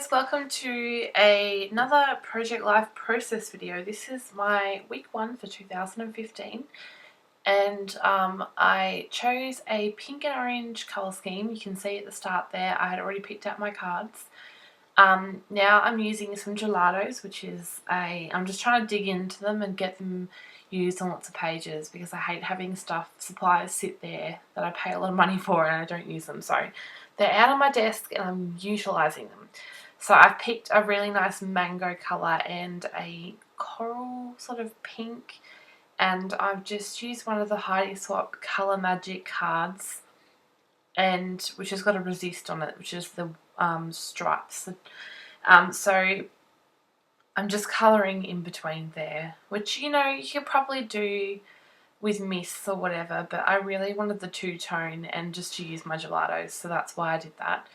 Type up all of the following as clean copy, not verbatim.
guys, welcome to another Project Life process video. This is my week 1 for 2015 and I chose a pink and orange colour scheme. You can see at the start there I had already picked out my cards. Now I'm using some gelatos, which is I'm just trying to dig into them and get them used on lots of pages because I hate having supplies sit there that I pay a lot of money for and I don't use them. So they're out on my desk and I'm utilising them. So I've picked a really nice mango colour and a coral sort of pink, and I've just used one of the Heidi Swap Colour Magic cards, and which has got a resist on it, which is the stripes. So I'm just colouring in between there, which you could probably do with mists or whatever, but I really wanted the two-tone and just to use my gelatos, so that's why I did that.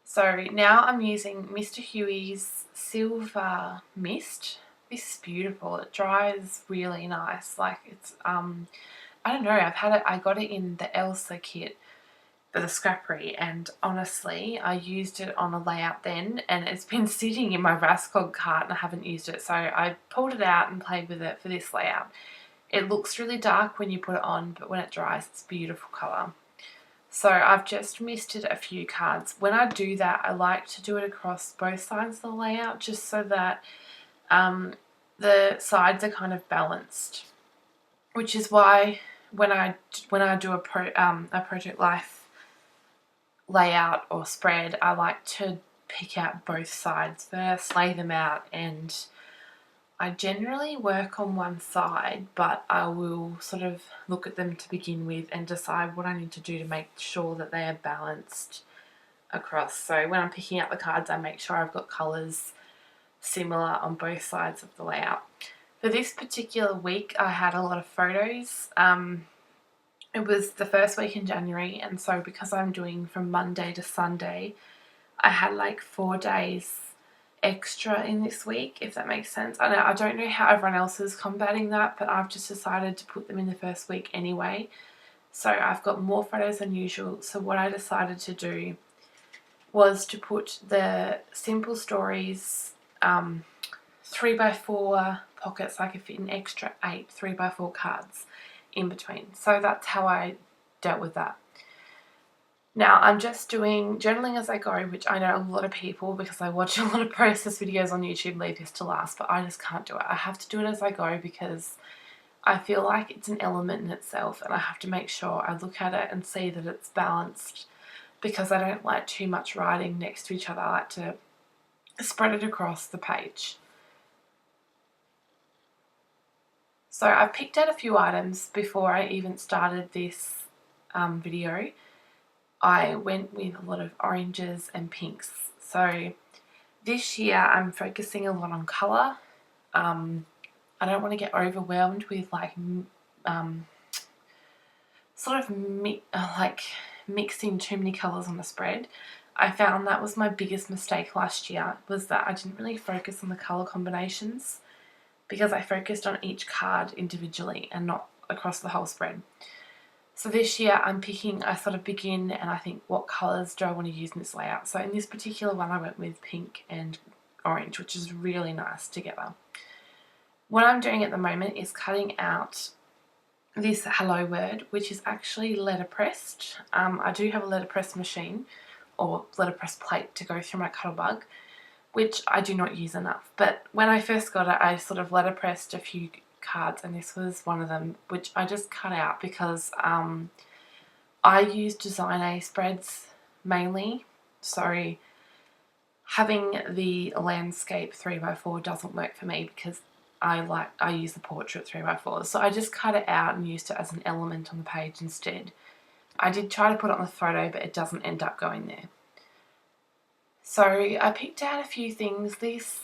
So now I'm using Mr. Huey's Silver Mist. This is beautiful. It dries really nice. Like it's I don't know, I got it in the Elsa kit for the scrappery, and honestly I used it on a layout then and it's been sitting in my Rascog cart and I haven't used it, so I pulled it out and played with it for this layout. It looks really dark when you put it on, but when it dries it's a beautiful colour. So I've just misted a few cards. When I do that, I like to do it across both sides of the layout just so that the sides are kind of balanced, which is why when I do a Project Life layout or spread, I like to pick out both sides first, lay them out, and I generally work on one side, but I will sort of look at them to begin with and decide what I need to do to make sure that they are balanced across. So when I'm picking out the cards, I make sure I've got colours similar on both sides of the layout. For this particular week, I had a lot of photos. It was the first week in January, and so because I'm doing from Monday to Sunday, I had like 4 days extra in this week, if that makes sense. I don't know how everyone else is combating that, but I've just decided to put them in the first week anyway. So I've got more photos than usual. So what I decided to do was to put the Simple Stories 3x4 pockets, so I could fit an extra 8 3x4 cards in between. So that's how I dealt with that. Now I'm just doing journaling as I go, which I know a lot of people, because I watch a lot of process videos on YouTube, leave this to last, but I just can't do it. I have to do it as I go because I feel like it's an element in itself and I have to make sure I look at it and see that it's balanced, because I don't like too much writing next to each other. I like to spread it across the page. So I've picked out a few items before I even started this video. I went with a lot of oranges and pinks. So this year I'm focusing a lot on colour. I don't want to get overwhelmed with like mixing too many colours on a spread. I found that was my biggest mistake last year, was that I didn't really focus on the colour combinations because I focused on each card individually and not across the whole spread. So this year I'm picking, I sort of begin and I think, what colours do I want to use in this layout? So in this particular one I went with pink and orange, which is really nice together. What I'm doing at the moment is cutting out this hello word, which is actually letterpressed. I do have a letterpress machine or letterpress plate to go through my Cuttlebug, which I do not use enough. But when I first got it, I sort of letterpressed a few cards, and this was one of them, which I just cut out because I use Design A spreads mainly, so having the landscape 3x4 doesn't work for me because I use the portrait 3x4, so I just cut it out and used it as an element on the page instead. I did try to put it on the photo, but it doesn't end up going there. So I picked out a few things. These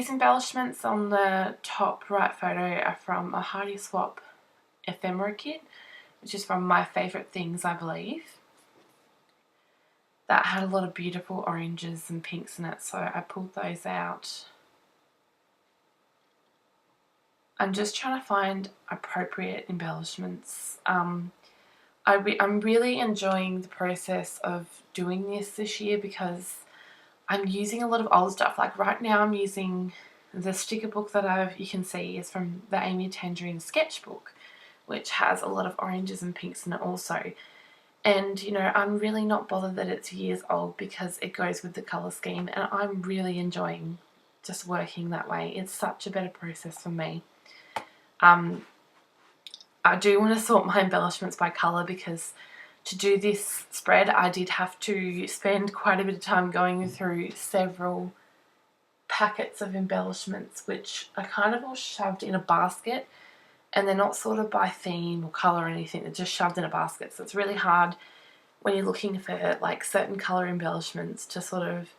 embellishments on the top right photo are from a Heidi Swap ephemera kit, which is from My Favourite Things, I believe. That had a lot of beautiful oranges and pinks in it, so I pulled those out. I'm just trying to find appropriate embellishments. I'm really enjoying the process of doing this year because I'm using a lot of old stuff. Like right now I'm using the sticker book that you can see is from the Amy Tangerine sketchbook, which has a lot of oranges and pinks in it also. And, you know, I'm really not bothered that it's years old because it goes with the colour scheme, and I'm really enjoying just working that way. It's such a better process for me. I do want to sort my embellishments by colour because to do this spread I did have to spend quite a bit of time going through several packets of embellishments, which are kind of all shoved in a basket, and they're not sorted by theme or colour or anything. They're just shoved in a basket, so it's really hard when you're looking for like certain colour embellishments to sort of,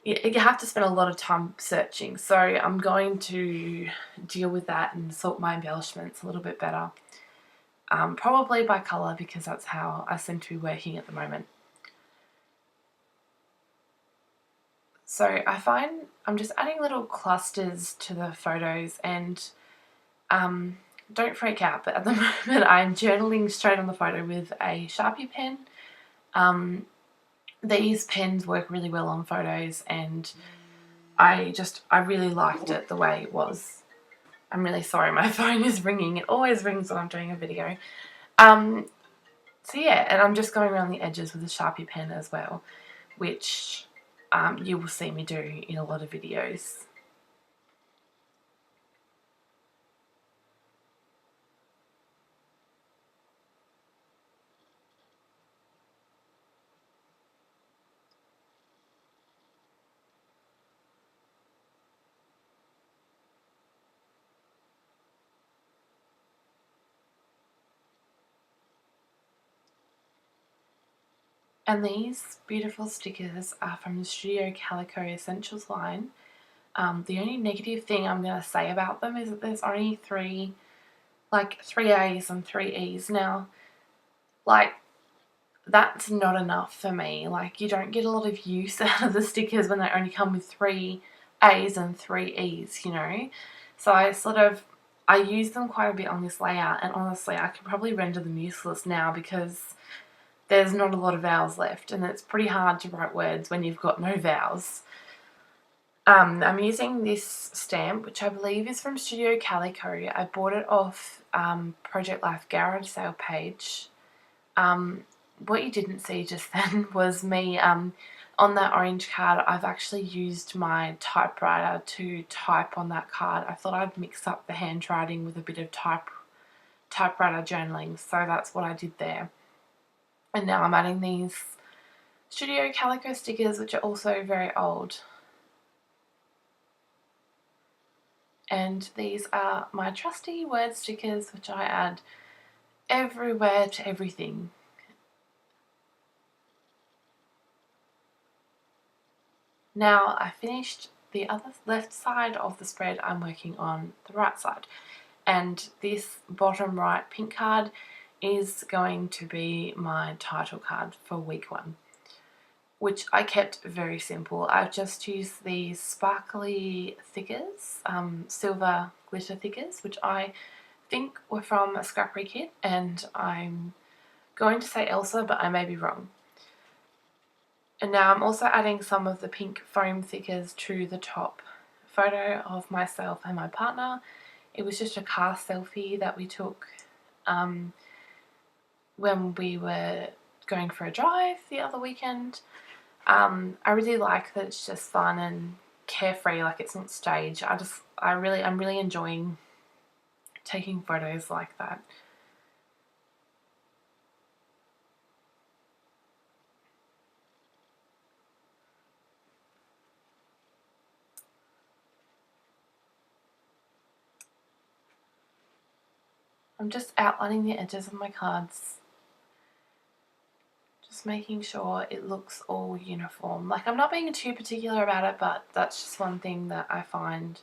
you have to spend a lot of time searching. So I'm going to deal with that and sort my embellishments a little bit better. Probably by colour because that's how I seem to be working at the moment. So I find I'm just adding little clusters to the photos, and don't freak out, but at the moment I'm journaling straight on the photo with a Sharpie pen. These pens work really well on photos, and I really liked it the way it was. I'm really sorry, my phone is ringing. It always rings when I'm doing a video. So yeah, and I'm just going around the edges with a Sharpie pen as well, which you will see me do in a lot of videos. And these beautiful stickers are from the Studio Calico Essentials line. The only negative thing I'm going to say about them is that there's only three A's and three E's. Now, like, that's not enough for me. Like, you don't get a lot of use out of the stickers when they only come with three A's and three E's, you know? So I use them quite a bit on this layout, and honestly, I could probably render them useless now because there's not a lot of vowels left, and it's pretty hard to write words when you've got no vowels. I'm using this stamp, which I believe is from Studio Calico. I bought it off Project Life garage sale page. What you didn't see just then was me on that orange card. I've actually used my typewriter to type on that card. I thought I'd mix up the handwriting with a bit of typewriter journaling, so that's what I did there. And now I'm adding these Studio Calico stickers, which are also very old. And these are my trusty word stickers, which I add everywhere to everything. Now I finished the other left side of the spread. I'm working on the right side, and this bottom right pink card is going to be my title card for week 1, which I kept very simple. I've just used these sparkly thickers, silver glitter thickers, which I think were from a scrappery kit, and I'm going to say Elsa, but I may be wrong. And now I'm also adding some of the pink foam thickers to the top photo of myself and my partner. It was just a car selfie that we took when we were going for a drive the other weekend. I really like that it's just fun and carefree, like it's not staged. I'm really enjoying taking photos like that. I'm just outlining the edges of my cards, just making sure it looks all uniform. Like, I'm not being too particular about it, but that's just one thing that I find,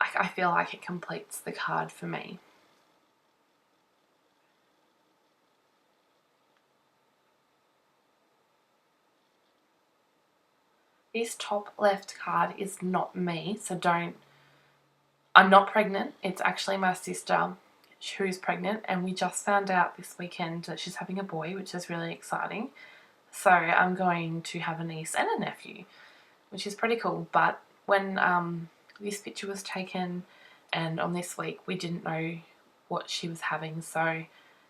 I feel like it completes the card for me. This top left card is not me, so I'm not pregnant. It's actually my sister who's pregnant, and we just found out this weekend that she's having a boy, which is really exciting. So I'm going to have a niece and a nephew. which is pretty cool. But when this picture was taken and on this week, we didn't know what she was having, so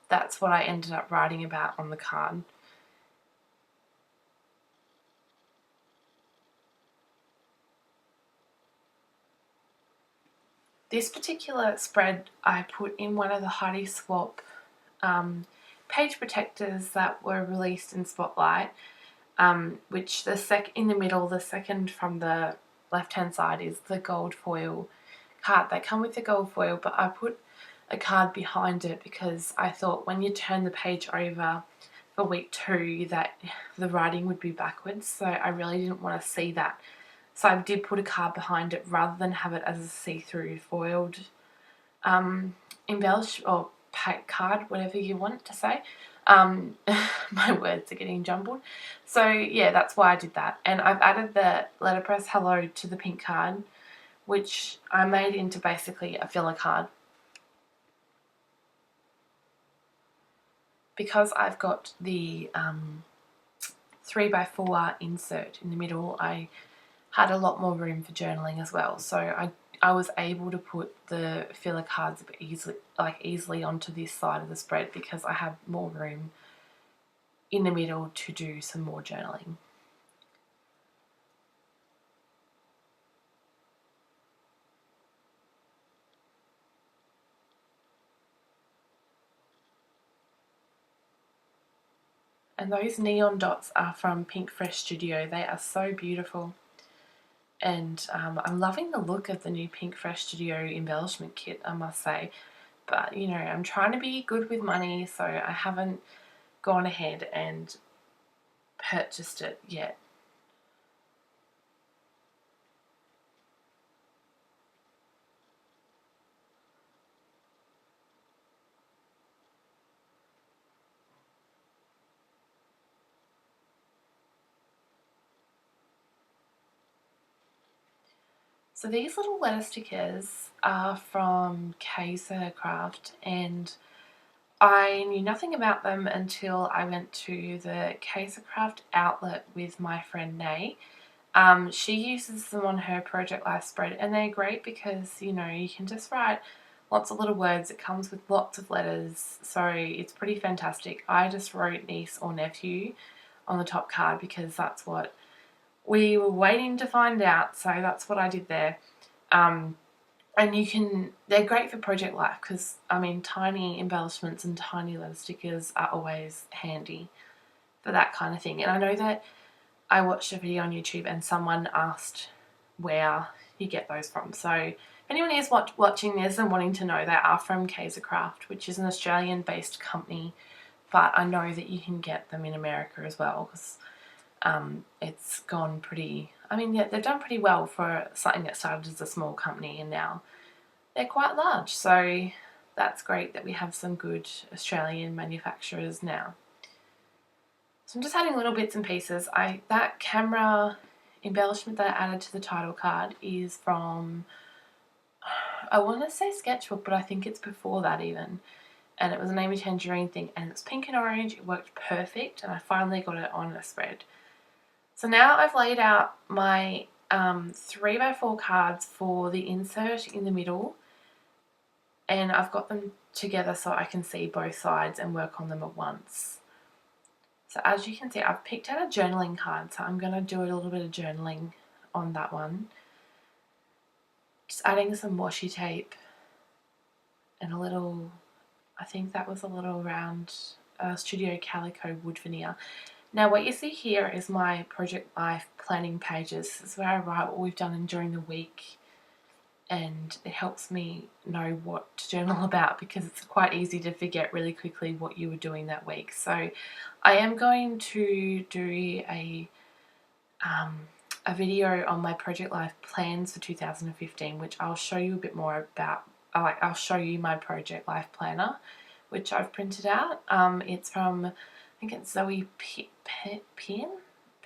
that's what I ended up writing about on the card. This particular spread I put in one of the Heidi Swap page protectors that were released in Spotlight, which in the middle, the second from the left-hand side, is the gold foil card. They come with the gold foil, but I put a card behind it because I thought when you turn the page over for week 2 that the writing would be backwards, so I really didn't want to see that. So I did put a card behind it rather than have it as a see-through foiled embellish or card, whatever you want to say. My words are getting jumbled. So yeah, that's why I did that. And I've added the letterpress hello to the pink card, which I made into basically a filler card. Because I've got the 3x4 insert in the middle, I had a lot more room for journaling as well. So I was able to put the filler cards a bit easily onto this side of the spread because I had more room in the middle to do some more journaling. And those neon dots are from Pink Fresh Studio. They are so beautiful. And I'm loving the look of the new Pink Fresh Studio embellishment kit, I must say. But, you know, I'm trying to be good with money, so I haven't gone ahead and purchased it yet. So these little letter stickers are from Kayla, and I knew nothing about them until I went to the Kayla outlet with my friend Renee. She uses them on her Project Life spread, and they're great because, you know, you can just write lots of little words. It comes with lots of letters, so it's pretty fantastic. I just wrote niece or nephew on the top card because that's what we were waiting to find out, so that's what I did there. And they're great for Project Life because, I mean, tiny embellishments and tiny letter stickers are always handy for that kind of thing. And I know that I watched a video on YouTube and someone asked where you get those from. So if anyone is watching this and wanting to know, they are from Kayla, which is an Australian-based company, but I know that you can get them in America as well because it's gone pretty, I mean, yeah, they've done pretty well for something that started as a small company and now they're quite large. So that's great that we have some good Australian manufacturers now. So I'm just adding little bits and pieces. That camera embellishment that I added to the title card is from, I want to say Sketchbook, but I think it's before that even. And it was an Amy Tangerine thing, and it's pink and orange. It worked perfect, and I finally got it on a spread. So now I've laid out my 3x4 cards for the insert in the middle, and I've got them together so I can see both sides and work on them at once. So as you can see, I've picked out a journaling card, so I'm going to do a little bit of journaling on that one. Just adding some washi tape and a little, I think that was a little round Studio Calico wood veneer. Now what you see here is my Project Life planning pages. This is where I write what we've done during the week, and it helps me know what to journal about because it's quite easy to forget really quickly what you were doing that week. So I am going to do a video on my Project Life plans for 2015, which I'll show you a bit more about. I'll show you my Project Life planner, which I've printed out. It's from, I think it's Zoe Penn?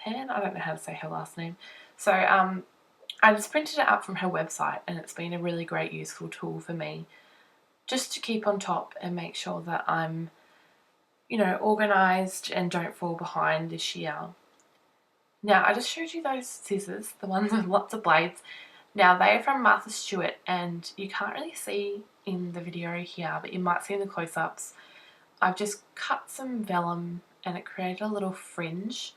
I don't know how to say her last name. So I just printed it up from her website, and it's been a really great useful tool for me just to keep on top and make sure that I'm, you know, organised and don't fall behind this year. Now, I just showed you those scissors, the ones with lots of blades. Now, they are from Martha Stewart, and you can't really see in the video here, but you might see in the close-ups. I've just cut some vellum and it created a little fringe.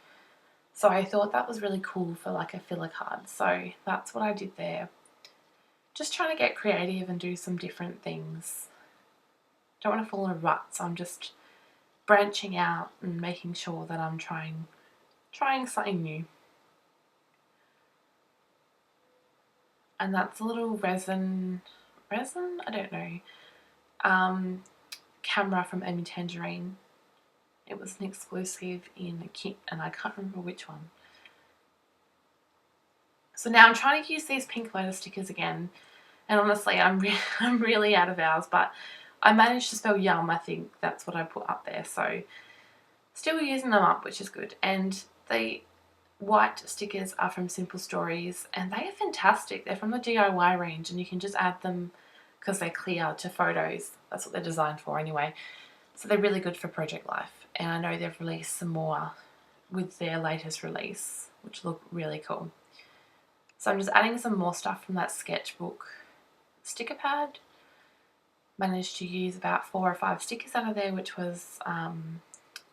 So I thought that was really cool for like a filler card. So that's what I did there. Just trying to get creative and do some different things. Don't want to fall in a rut, so I'm just branching out and making sure that I'm trying something new. And that's a little resin, I don't know, camera from Amy Tangerine. It was an exclusive in a kit and I can't remember which one. So now I'm trying to use these pink letter stickers again, and honestly I'm really out of hours, but I managed to spell yum. I think that's what I put up there, so still using them up, which is good. And the white stickers are from Simple Stories and they are fantastic. They're from the DIY range and you can just add them because they're clear to photos. That's what they're designed for anyway. So they're really good for project life, and I know they've released some more with their latest release, which look really cool. So I'm just adding some more stuff from that sketchbook sticker pad. Managed to use about 4 or 5 stickers out of there, which was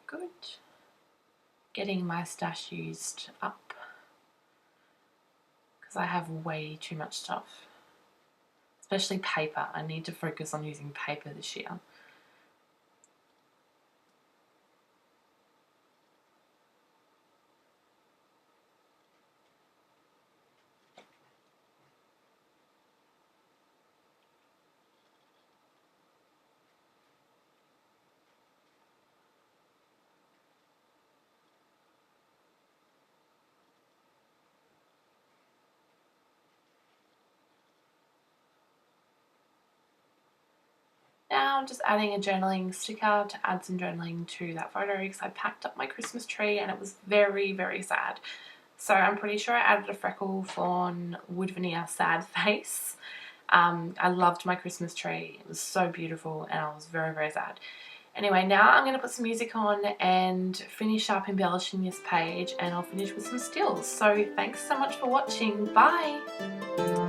good. Getting my stash used up because I have way too much stuff, especially paper. I need to focus on using paper this year. Now I'm just adding a journaling sticker to add some journaling to that photo because I packed up my Christmas tree and it was very, very sad. So I'm pretty sure I added a freckle fawn wood veneer sad face. I loved my Christmas tree. It was so beautiful and I was very, very sad. Anyway, now I'm going to put some music on and finish up embellishing this page, and I'll finish with some stills. So thanks so much for watching. Bye!